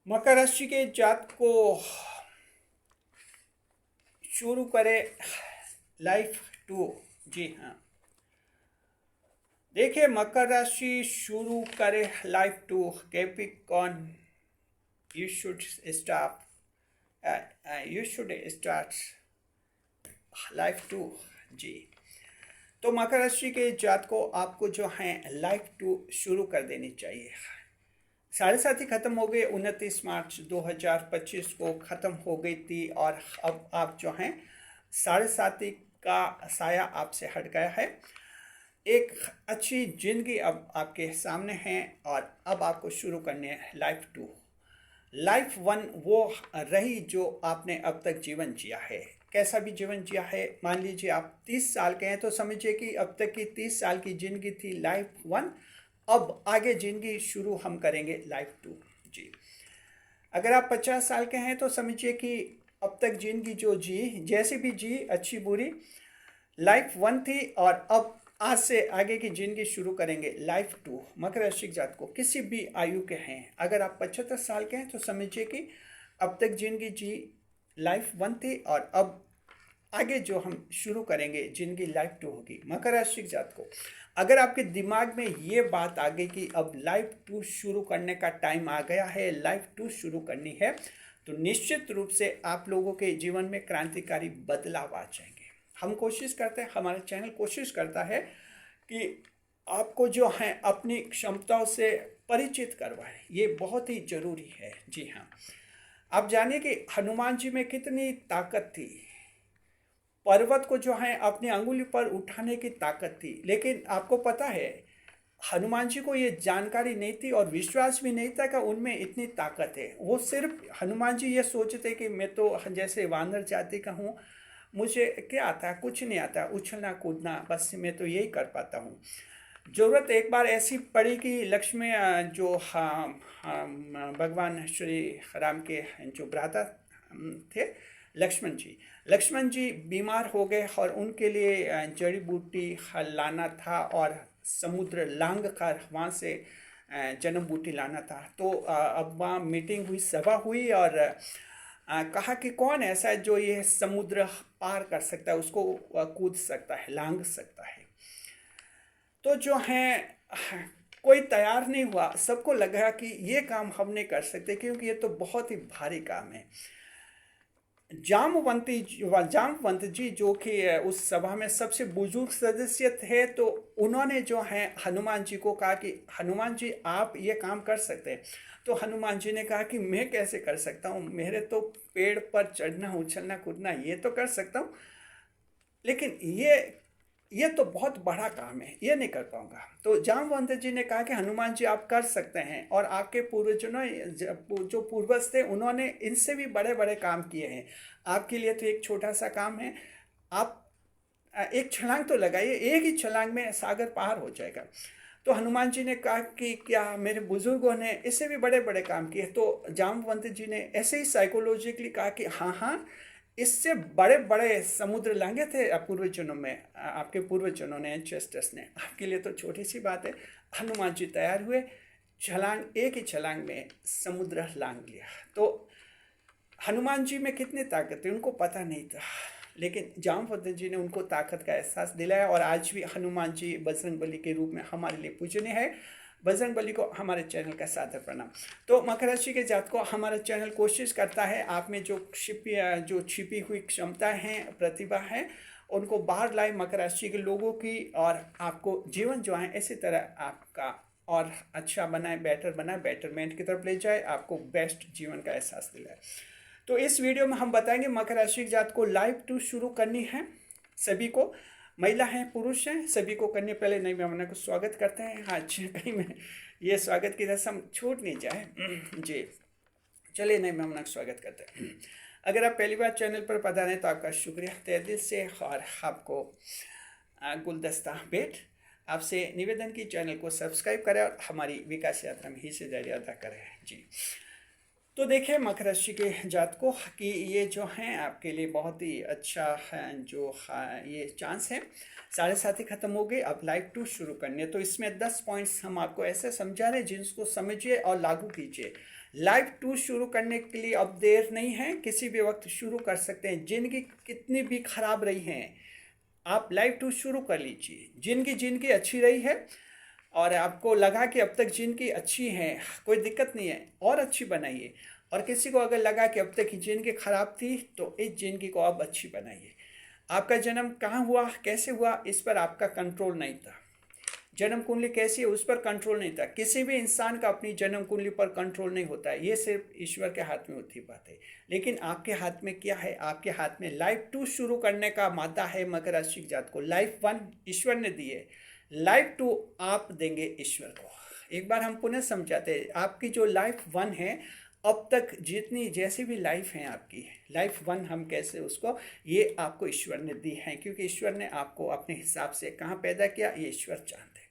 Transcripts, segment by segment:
मकर राशि के जात को शुरू करे लाइफ टू। जी हाँ, देखिए मकर राशि शुरू करे life two. Capricorn, you should start life two. जी, तो मकर राशि के जात को आपको जो है लाइफ टू शुरू कर देनी चाहिए। साढ़े साथी खत्म हो गए, 29 मार्च 2025 को खत्म हो गई थी और अब आप जो हैं साढ़े साथी का साया आपसे हट गया है। एक अच्छी जिंदगी अब आपके सामने है और अब आपको शुरू करनी है लाइफ टू। लाइफ वन वो रही जो आपने अब तक जीवन जिया है, कैसा भी जीवन जिया है। मान लीजिए आप 30 साल के हैं तो समझिए कि अब तक की 30 साल की जिंदगी थी लाइफ वन। अब आगे जिंदगी शुरू हम करेंगे लाइफ टू। जी, अगर आप 50 साल के हैं तो समझिए कि अब तक जिंदगी जो जी, जैसी भी जी, अच्छी बुरी, लाइफ वन थी और अब आज से आगे की जिंदगी शुरू करेंगे लाइफ टू। मकर राशि जात को किसी भी आयु के हैं, अगर आप 75 साल के हैं तो समझिए कि अब तक जिंदगी जी लाइफ वन थी और अब आगे जो हम शुरू करेंगे जिंदगी लाइफ टू होगी। मकर राशि जात को अगर आपके दिमाग में ये बात आ गई कि अब लाइफ टू शुरू करने का टाइम आ गया है, लाइफ टू शुरू करनी है, तो निश्चित रूप से आप लोगों के जीवन में क्रांतिकारी बदलाव आ जाएंगे। हम कोशिश करते हैं, हमारा चैनल कोशिश करता है कि आपको जो है अपनी क्षमताओं से परिचित करवाए, ये बहुत ही जरूरी है। जी हाँ, आप जानिए कि हनुमान जी में कितनी ताकत थी। पर्वत को जो है अपनी अंगुली पर उठाने की ताकत थी, लेकिन आपको पता है हनुमान जी को ये जानकारी नहीं थी और विश्वास भी नहीं था कि उनमें इतनी ताकत है। वो सिर्फ हनुमान जी ये सोचते कि मैं तो जैसे वानर जाति का हूँ, मुझे क्या आता है, कुछ नहीं आता, उछलना कूदना, बस मैं तो यही कर पाता हूँ। ज़रूरत एक बार ऐसी पड़ी कि लक्ष्मण जो भगवान श्री राम के जो भ्राता थे, लक्ष्मण जी बीमार हो गए और उनके लिए जड़ी बूटी लाना था और समुद्र लांग कर वहाँ से जन्म बूटी लाना था। तो अब वहाँ मीटिंग हुई, सभा हुई और कहा कि कौन ऐसा है जो ये समुद्र पार कर सकता है, उसको कूद सकता है, लांग सकता है। तो जो है कोई तैयार नहीं हुआ, सबको लगा कि ये काम हम नहीं कर सकते क्योंकि ये तो बहुत ही भारी काम है। जामवंत जी जो कि उस सभा में सबसे बुजुर्ग सदस्य थे, तो उन्होंने जो है हनुमान जी को कहा कि हनुमान जी आप ये काम कर सकते हैं। तो हनुमान जी ने कहा कि मैं कैसे कर सकता हूँ, मेरे तो पेड़ पर चढ़ना, उछलना कूदना ये तो कर सकता हूँ, लेकिन ये तो बहुत बड़ा काम है, ये नहीं कर पाऊंगा। तो जामवंत जी ने कहा कि हनुमान जी आप कर सकते हैं और आपके पूर्वजों ने जो पूर्वज थे उन्होंने इनसे भी बड़े बड़े काम किए हैं, आपके लिए तो एक छोटा सा काम है। आप एक छलांग तो लगाइए, एक ही छलांग में सागर पार हो जाएगा। तो हनुमान जी ने कहा कि क्या मेरे बुजुर्गों ने इससे भी बड़े बड़े काम किए। तो जामवंत जी ने ऐसे ही साइकोलॉजिकली कहा कि हाँ हाँ, इससे बड़े बड़े समुद्र लांगे थे पूर्वजों में, आपके पूर्वजों ने, एंसेस्टर्स ने, आपके लिए तो छोटी सी बात है। हनुमान जी तैयार हुए, छलांग, एक ही छलांग में समुद्र लांग लिया। तो हनुमान जी में कितनी ताकत है उनको पता नहीं था, लेकिन जामवंत जी ने उनको ताकत का एहसास दिलाया और आज भी हनुमान जी बजरंगबली के रूप में हमारे लिए पूजनीय है। बजरंगबली को हमारे चैनल का सादर प्रणाम। तो मकर राशि के जात को हमारा चैनल कोशिश करता है आप में जो छिपी हुई क्षमता हैं, प्रतिभा है, उनको बाहर लाए मकर राशि के लोगों की, और आपको जीवन जो है इसी तरह आपका और अच्छा बनाए, बेटर बनाए, बेटरमेंट की तरफ ले जाए, आपको बेस्ट जीवन का एहसास दिलाए। तो इस वीडियो में हम बताएंगे मकर राशि की जात को लाइफ टू शुरू करनी है। सभी को, महिला हैं पुरुष हैं, सभी को करने पहले नई मेहमानों को स्वागत करते हैं। आज कहीं में ये स्वागत की रस्म छूट नहीं जाए। जी, चलिए नए मेहमानों का स्वागत करते हैं। अगर आप पहली बार चैनल पर पधारे तो आपका शुक्रिया तहे दिल से, और आपको गुलदस्ता भेंट। आपसे निवेदन की चैनल को सब्सक्राइब करें और हमारी विकास यात्रा में हिस्सेदारी अदा करें। जी, तो देखिए मकर राशि के जातकों कि ये जो हैं आपके लिए बहुत ही अच्छा है, जो ये चांस है। 7:30 खत्म हो गए, अब लाइव 2 शुरू करने। तो इसमें 10 पॉइंट्स हम आपको ऐसे समझा रहे हैं जिनको समझिए और लागू कीजिए। लाइव 2 शुरू करने के लिए अब देर नहीं है, किसी भी वक्त शुरू कर सकते हैं। जिंदगी कितनी भी खराब रही है, आप लाइव 2 शुरू कर लीजिए। जिनकी अच्छी रही है और आपको लगा कि अब तक जिनकी अच्छी है, कोई दिक्कत नहीं है, और अच्छी बनाइए। और किसी को अगर लगा कि अब तक की जिनकी खराब थी, तो इस जिनकी को अब अच्छी बनाइए। आपका जन्म कहाँ हुआ, कैसे हुआ, इस पर आपका कंट्रोल नहीं था। जन्म कुंडली कैसी है, उस पर कंट्रोल नहीं था। किसी भी इंसान का अपनी जन्म कुंडली पर कंट्रोल नहीं होता है, ये सिर्फ ईश्वर के हाथ में होती बात है। लेकिन आपके हाथ में क्या है, आपके हाथ में लाइफ 2 शुरू करने का मादा है। मकर राशि जात को लाइफ 1 ईश्वर ने दी है, लाइफ 2 आप देंगे ईश्वर को। एक बार हम पुनः समझाते हैं, आपकी जो लाइफ 1 है, अब तक जितनी जैसी भी लाइफ है आपकी, लाइफ 1 हम कैसे उसको, ये आपको ईश्वर ने दी है। क्योंकि ईश्वर ने आपको अपने हिसाब से कहाँ पैदा किया, ये ईश्वर जानते हैं।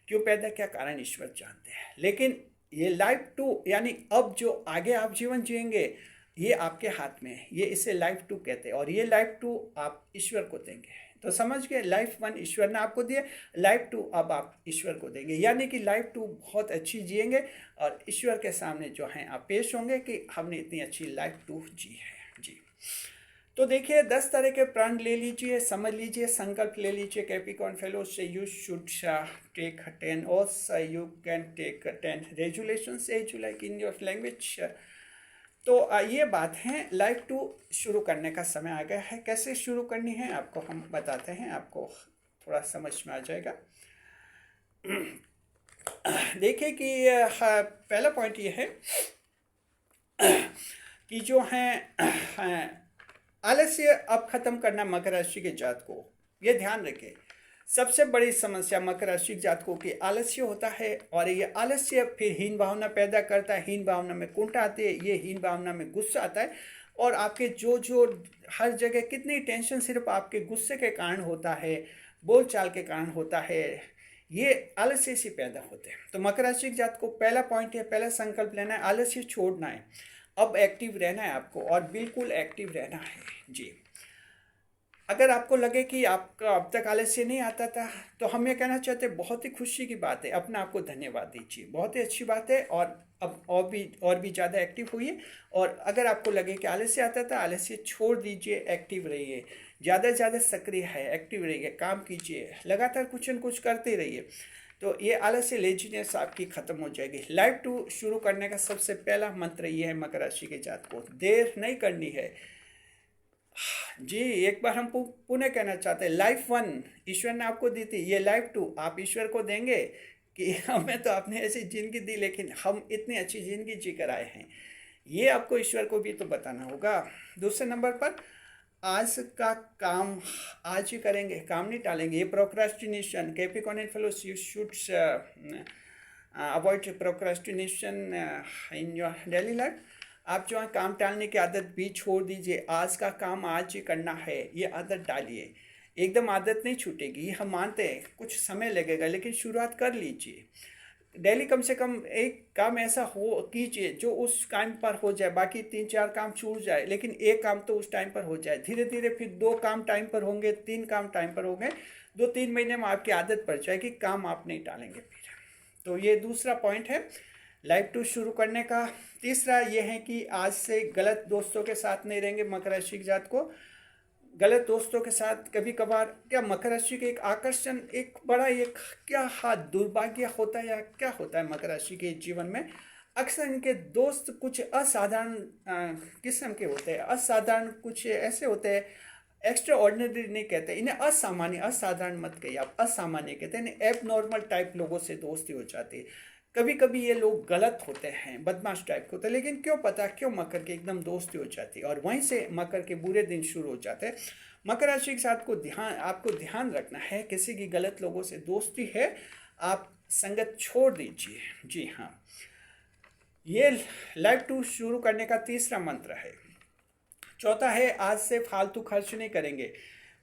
क्यों पैदा किया, कारण ईश्वर जानते हैं। लेकिन ये लाइफ 2 यानी अब जो आगे आप जीवन जिएंगे, ये आपके हाथ में है। ये इसे लाइफ 2 कहते हैं, और ये लाइफ 2 आप ईश्वर को देंगे। तो समझ गए, लाइफ 1 ईश्वर ने आपको दिया, लाइफ 2 अब आप ईश्वर को देंगे। यानी कि लाइफ 2 बहुत अच्छी जिएंगे और ईश्वर के सामने जो है आप पेश होंगे कि हमने इतनी अच्छी लाइफ 2 जी है जी। तो देखिए 10 तरह के प्रण ले लीजिए, समझ लीजिए, संकल्प ले लीजिए। कैप्रिकॉर्न फेलो से you should take 10 oaths, you can take 10 resolutions as you like in your language. तो ये बात है, लाइफ 2 शुरू करने का समय आ गया है। कैसे शुरू करनी है आपको हम बताते हैं, आपको थोड़ा समझ में आ जाएगा। देखिए कि पहला पॉइंट ये है कि जो है आलस्य अब खत्म करना मकर राशि के जात को, ये ध्यान रखें। सबसे बड़ी समस्या मकर राशि जातकों की आलस्य होता है, और ये आलस्य फिर हीन भावना पैदा करता है। हीन भावना में कुंठा आती है, ये हीन भावना में गुस्सा आता है, और आपके जो हर जगह कितनी टेंशन सिर्फ आपके गुस्से के कारण होता है, बोलचाल के कारण होता है, ये आलस्य से पैदा होते हैं। तो मकर राशि जात को पहला पॉइंट है, पहला संकल्प लेना है, आलस्य छोड़ना है। अब एक्टिव रहना है आपको, और बिल्कुल एक्टिव रहना है जी। अगर आपको लगे कि आपका अब तक आलस्य नहीं आता था, तो हम ये कहना चाहते हैं बहुत ही खुशी की बात है, अपने आप को धन्यवाद दीजिए, बहुत ही अच्छी बात है। और अब और भी ज़्यादा एक्टिव होइए। और अगर आपको लगे कि आलस्य आता था, आलस्य छोड़ दीजिए, एक्टिव रहिए, ज़्यादा से ज़्यादा सक्रिय है, एक्टिव रहिए, काम कीजिए, लगातार कुछ न कुछ करते रहिए। तो ये आलस्य लेजीनेस आपकी ख़त्म हो जाएगी। लाइफ 2 शुरू करने का सबसे पहला मंत्र ये है मकर राशि के जात को, देर नहीं करनी है जी। एक बार हम पुनः कहना चाहते हैं, लाइफ 1 ईश्वर ने आपको दी थी, ये लाइफ 2 आप ईश्वर को देंगे कि हमें तो आपने ऐसी जिंदगी दी, लेकिन हम इतनी अच्छी जिंदगी जी कर आए हैं, ये आपको ईश्वर को भी तो बताना होगा। दूसरे नंबर पर, आज का काम आज ही करेंगे, काम नहीं टालेंगे। ये procrastination, Capricorn fellows, you should avoid procrastination in your daily life. आप जो है काम टालने की आदत भी छोड़ दीजिए। आज का काम आज ही करना है, ये आदत डालिए। एकदम आदत नहीं छूटेगी, हम मानते हैं कुछ समय लगेगा, लेकिन शुरुआत कर लीजिए। डेली कम से कम एक काम ऐसा हो कीजिए जो उस टाइम पर हो जाए, बाकी 3-4 काम छूट जाए, लेकिन एक काम तो उस टाइम पर हो जाए। धीरे धीरे फिर 2 काम टाइम पर होंगे, 3 काम टाइम पर होंगे, 2-3 महीने में आपकी आदत पड़ जाएगी, काम आप नहीं टालेंगे फिर। तो ये दूसरा पॉइंट है लाइफ 2 शुरू करने का। तीसरा ये है कि आज से गलत दोस्तों के साथ नहीं रहेंगे मकर राशि के जात को। गलत दोस्तों के साथ कभी कभार, क्या मकर राशि के एक आकर्षण, एक बड़ा एक क्या हाथ दुर्भाग्य होता है या क्या होता है मकर राशि के जीवन में, अक्सर इनके दोस्त कुछ असाधारण किस्म के होते हैं। असाधारण कुछ ऐसे होते हैं, एक्स्ट्रा ऑर्डिनरी नहीं कहते इन्हें, असामान्य, असाधारण मत कहिए आप, असामान्य कहते हैं। इन्हें एब नॉर्मल टाइप लोगों से दोस्ती हो जाती है। कभी कभी ये लोग गलत होते हैं, बदमाश टाइप के होते हैं, लेकिन क्यों पता क्यों मकर के एकदम दोस्ती हो जाती है, और वहीं से मकर के बुरे दिन शुरू हो जाते हैं। मकर राशि के साथ को आपको ध्यान रखना है, किसी की गलत लोगों से दोस्ती है, आप संगत छोड़ दीजिए जी हाँ। ये लाइफ 2 शुरू करने का तीसरा मंत्र है। चौथा है, आज से फालतू खर्च नहीं करेंगे।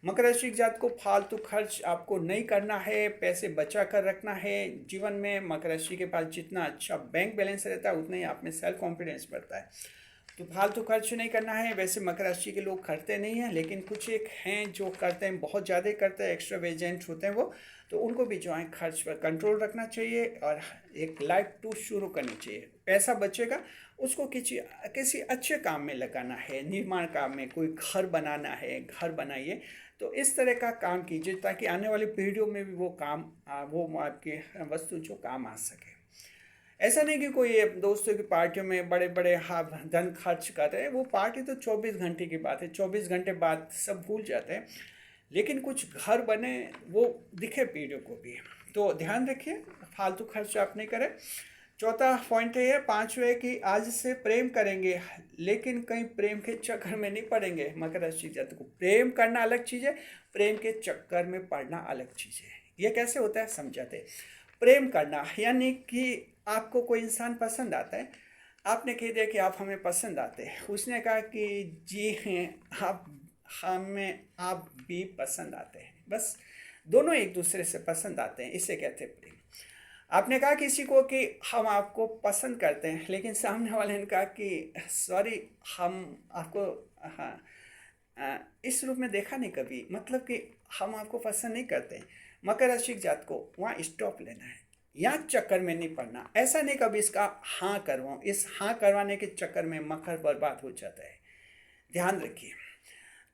मकर राशि की जात को फालतू खर्च आपको नहीं करना है, पैसे बचा कर रखना है। जीवन में मकर राशि के पास जितना अच्छा बैंक बैलेंस रहता है उतना ही आप में सेल्फ कॉन्फिडेंस बढ़ता है। तो फालतू खर्च नहीं करना है। वैसे मकर राशि के लोग करते नहीं हैं, लेकिन कुछ एक हैं जो करते हैं, बहुत ज़्यादा करते हैं, एक्स्ट्रावेजेंट होते हैं वो। तो उनको भी जो है खर्च पर कंट्रोल रखना चाहिए और एक लाइफ टू शुरू करनी चाहिए। पैसा बचेगा उसको किसी किसी अच्छे काम में लगाना है, निर्माण काम में, कोई घर बनाना है, घर बनाइए। तो इस तरह का काम कीजिए ताकि आने वाली पीढ़ियों में भी वो काम वो आपके वस्तु जो काम आ सके। ऐसा नहीं कि कोई दोस्तों की पार्टियों में बड़े बड़े धन खर्च कर रहे हैं, वो पार्टी तो 24 घंटे की बात है, 24 घंटे बाद सब भूल जाते हैं। लेकिन कुछ घर बने वो दिखे पीढ़ियों को भी, तो ध्यान रखिए फालतू खर्च आप नहीं करें। चौथा पॉइंट है, पांचवें है कि आज से प्रेम करेंगे लेकिन कहीं प्रेम के चक्कर में नहीं पड़ेंगे। मकर राशि जातक को प्रेम करना अलग चीज़ है, प्रेम के चक्कर में पड़ना अलग चीज़ है। ये कैसे होता है समझाते हैं। प्रेम करना यानी कि आपको कोई इंसान पसंद आता है, आपने कह दिया कि आप हमें पसंद आते हैं, उसने कहा कि जी हैं आप हमें आप भी पसंद आते हैं, बस दोनों एक दूसरे से पसंद आते हैं, इसे कहते हैं प्रेम। आपने कहा किसी को कि हम आपको पसंद करते हैं, लेकिन सामने वाले ने कहा कि सॉरी हम आपको हाँ इस रूप में देखा नहीं कभी, मतलब कि हम आपको पसंद नहीं करते। मकर राशि जात को वहाँ स्टॉप लेना है, यहाँ चक्कर में नहीं पड़ना। ऐसा नहीं कभी इसका हाँ करवाऊँ, इस हाँ करवाने के चक्कर में मकर बर्बाद हो जाता है, ध्यान रखिए।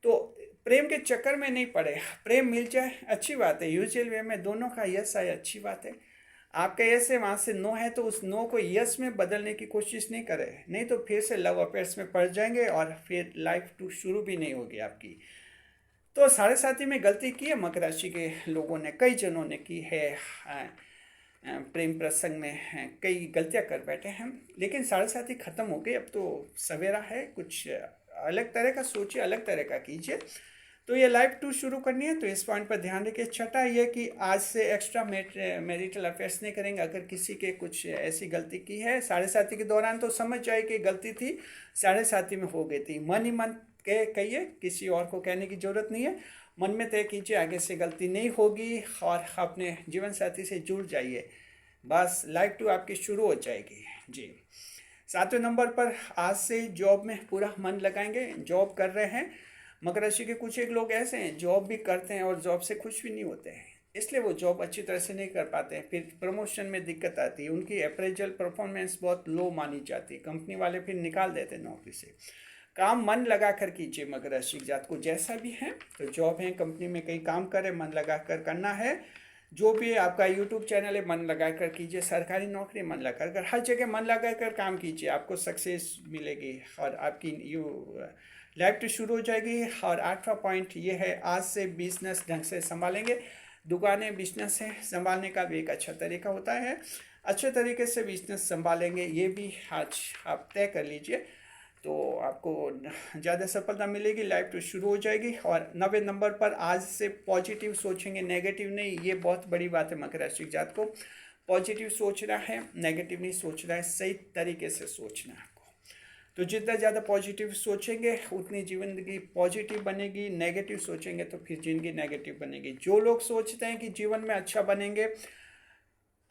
तो प्रेम के चक्कर में नहीं पड़े, प्रेम मिल जाए अच्छी बात है, यूजुअल वे में दोनों का यस आए अच्छी बात है। आपका यस है, वहाँ से नो है, तो उस नो को यस में बदलने की कोशिश नहीं करें, नहीं तो फिर से लव अफेयर्स में पड़ जाएंगे और फिर लाइफ टू शुरू भी नहीं होगी आपकी। तो साढ़े साथी में गलती की है मकर राशि के लोगों ने, कई जनों ने की है। प्रेम प्रसंग में कई गलतियां कर बैठे हैं, लेकिन साढ़े साथी खत्म हो गई, अब तो सवेरा है, कुछ अलग तरह का सोचिए, अलग तरह का कीजिए। तो ये लाइफ टू शुरू करनी है, तो इस पॉइंट पर ध्यान रखिए। छठा ये कि आज से एक्स्ट्रा मैरिटल अफेयर्स नहीं करेंगे। अगर किसी के कुछ ऐसी गलती की है साढ़े साथी के दौरान, तो समझ जाए कि गलती थी साढ़े साथी में हो गई थी। मन ही मन के कहिए, किसी और को कहने की ज़रूरत नहीं है। मन में तय कीजिए आगे से गलती नहीं होगी और अपने जीवन साथी से जुड़ जाइए, बस लाइफ टू आपकी शुरू हो जाएगी जी। सातवें नंबर पर आज से जॉब में पूरा मन लगाएंगे। जॉब कर रहे हैं मकर राशि के कुछ एक लोग ऐसे हैं, जॉब भी करते हैं और जॉब से खुश भी नहीं होते हैं, इसलिए वो जॉब अच्छी तरह से नहीं कर पाते हैं, फिर प्रमोशन में दिक्कत आती है, उनकी अप्रेजल परफॉर्मेंस बहुत लो मानी जाती है, कंपनी वाले फिर निकाल देते हैं नौकरी से। काम मन लगा कर कीजिए मकर राशि जात को, जैसा भी है, तो जॉब है, कंपनी में कहीं काम करें, मन लगा कर करना है। जो भी आपका यूट्यूब चैनल है मन लगा कर कीजिए, सरकारी नौकरी मन लगा कर, हर जगह मन लगा कर काम कीजिए, आपको सक्सेस मिलेगी और आपकी लाइफ तो शुरू हो जाएगी। और आठवां पॉइंट ये है, आज से बिजनेस ढंग से संभालेंगे। दुकानें बिजनेस है संभालने का भी एक अच्छा तरीका होता है, अच्छे तरीके से बिजनेस संभालेंगे, ये भी आज आप तय कर लीजिए, तो आपको ज़्यादा सफलता मिलेगी, लाइफ तो शुरू हो जाएगी। और 90 नंबर पर आज से पॉजिटिव सोचेंगे, नेगेटिव नहीं, ये बहुत बड़ी बात है मकर राशि जात को। पॉजिटिव सोचना है, नेगेटिव नहीं सोचना है, सही तरीके से सोचना है आपको। तो जितना ज़्यादा पॉजिटिव सोचेंगे उतनी जिंदगी पॉजिटिव बनेगी, नेगेटिव सोचेंगे तो फिर जिंदगी नेगेटिव बनेगी। जो लोग सोचते हैं कि जीवन में अच्छा बनेंगे,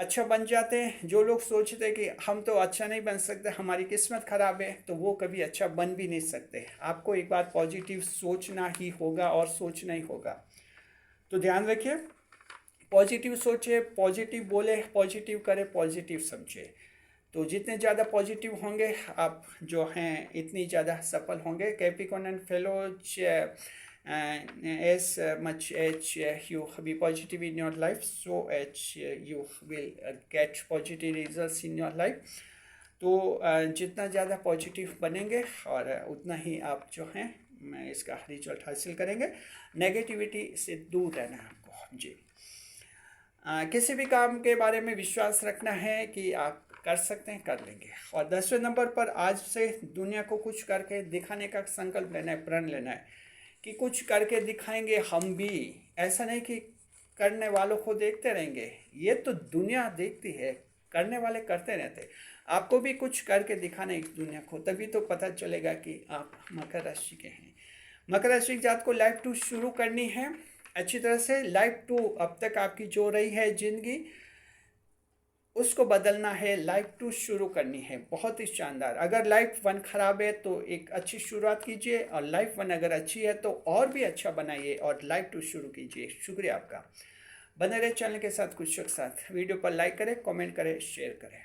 अच्छा बन जाते हैं। जो लोग सोचते हैं कि हम तो अच्छा नहीं बन सकते, हमारी किस्मत ख़राब है, तो वो कभी अच्छा बन भी नहीं सकते। आपको एक बार पॉजिटिव सोचना ही होगा और सोचना ही होगा, तो ध्यान रखिए, पॉजिटिव सोचिए, पॉजिटिव बोले, पॉजिटिव करें, पॉजिटिव समझे। तो जितने ज़्यादा पॉजिटिव होंगे आप जो हैं इतनी ज़्यादा सफल होंगे। Capricorn and fellows as much as you be positive in your life, so as you will get positive results in your life। तो जितना ज़्यादा पॉजिटिव बनेंगे और उतना ही आप जो हैं इसका रिजल्ट हासिल करेंगे। नेगेटिविटी से दूर रहना है आपको जी। किसी भी काम के बारे में विश्वास रखना है कि आप कर सकते हैं, कर लेंगे। और 10वें नंबर पर आज से दुनिया को कुछ करके दिखाने का संकल्प लेना है, प्रण लेना है कि कुछ करके दिखाएंगे हम भी। ऐसा नहीं कि करने वालों को देखते रहेंगे, ये तो दुनिया देखती है, करने वाले करते रहते। आपको भी कुछ करके दिखाना है इस दुनिया को, तभी तो पता चलेगा कि आप मकर राशि के हैं। मकर राशि जात को लाइफ 2 शुरू करनी है अच्छी तरह से। लाइफ 2 अब तक आपकी जो रही है जिंदगी, उसको बदलना है, लाइफ 2 शुरू करनी है। बहुत ही शानदार। अगर लाइफ 1 खराब है तो एक अच्छी शुरुआत कीजिए, और लाइफ 1 अगर अच्छी है तो और भी अच्छा बनाइए और लाइफ 2 शुरू कीजिए। शुक्रिया आपका। बने रहे चैनल के साथ, कुछ के साथ। वीडियो पर लाइक करें, कमेंट करें, शेयर करें।